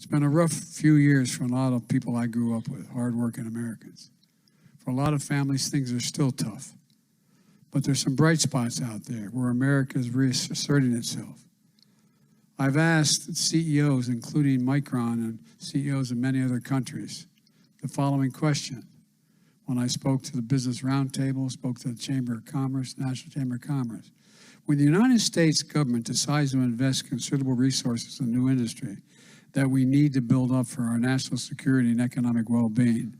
It's been a rough few years for a lot of people I grew up with, hardworking Americans. For a lot of families, things are still tough. But there's some bright spots out there where America is reasserting itself. I've asked CEOs, including Micron and CEOs of many other countries, the following question. When I spoke to the Business Roundtable, spoke to the Chamber of Commerce, National Chamber of Commerce. When the United States government decides to invest considerable resources in a new industry that we need to build up for our national security and economic well-being,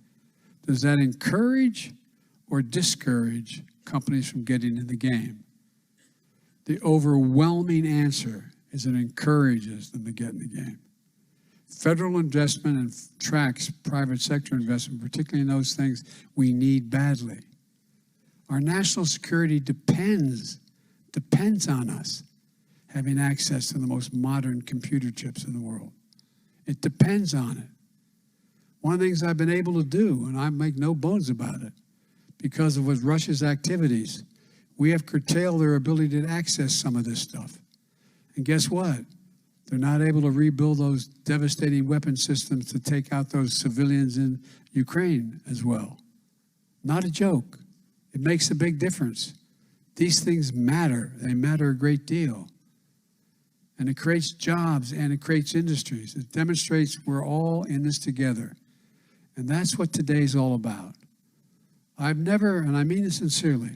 does that encourage or discourage companies from getting in the game? The overwhelming answer is it encourages them to get in the game. Federal investment attracts private sector investment, particularly in those things we need badly. Our national security depends on us having access to the most modern computer chips in the world. It depends on it. One of the things I've been able to do, and I make no bones about it, because of what Russia's activities, we have curtailed their ability to access some of this stuff. And guess what? They're not able to rebuild those devastating weapon systems to take out those civilians in Ukraine as well. Not a joke. It makes a big difference. These things matter. They matter a great deal. And it creates jobs and it creates industries. It demonstrates we're all in this together. And that's what today's all about. I've never, and I mean this sincerely,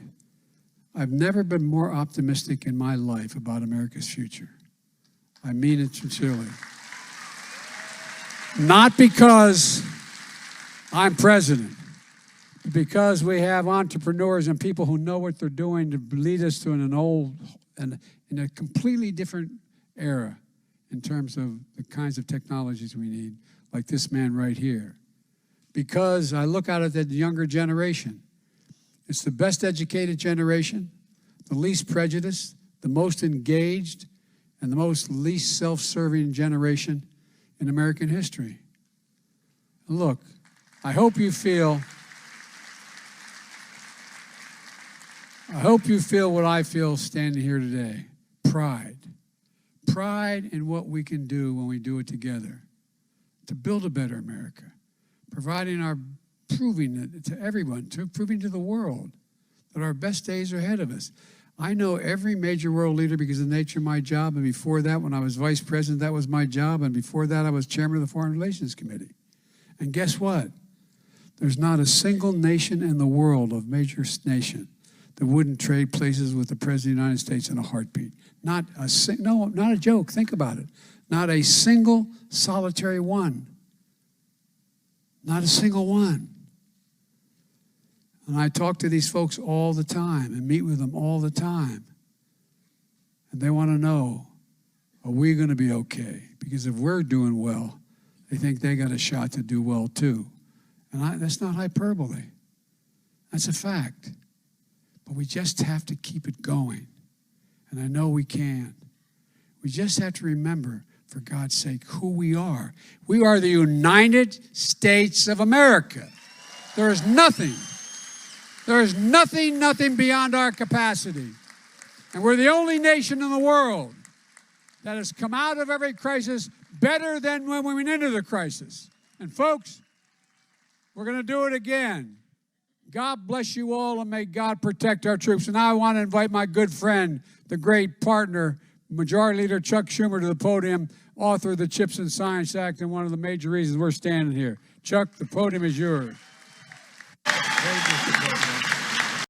I've never been more optimistic in my life about America's future. I mean it sincerely. Not because I'm president, but because we have entrepreneurs and people who know what they're doing to lead us to in a completely different era in terms of the kinds of technologies we need, like this man right here. Because I look out at the younger generation. It's the best educated generation, the least prejudiced, the most engaged, and the most least self-serving generation in American history. Look, I hope you feel what I feel standing here today. Pride. Pride in what we can do when we do it together to build a better America. Proving it to everyone, proving to the world that our best days are ahead of us. I know every major world leader because of the nature of my job, and before that, when I was vice president, that was my job, and before that, I was chairman of the Foreign Relations Committee. And guess what? There's not a single nation in the world, of major nation, that wouldn't trade places with the President of the United States in a heartbeat. Not a joke, think about it. Not a single solitary one. Not a single one. And I talk to these folks all the time and meet with them all the time. And they want to know, are we going to be okay? Because if we're doing well, they think they got a shot to do well too. And that's not hyperbole. That's a fact. But we just have to keep it going. And I know we can. We just have to remember, for God's sake, who we are. We are the United States of America. There is nothing beyond our capacity. And we're the only nation in the world that has come out of every crisis better than when we went into the crisis. And folks, we're going to do it again. God bless you all, and may God protect our troops. And now I want to invite my good friend, the great partner, Majority Leader Chuck Schumer, to the podium, author of the Chips and Science Act, and one of the major reasons we're standing here. Chuck, the podium is yours. Thank you.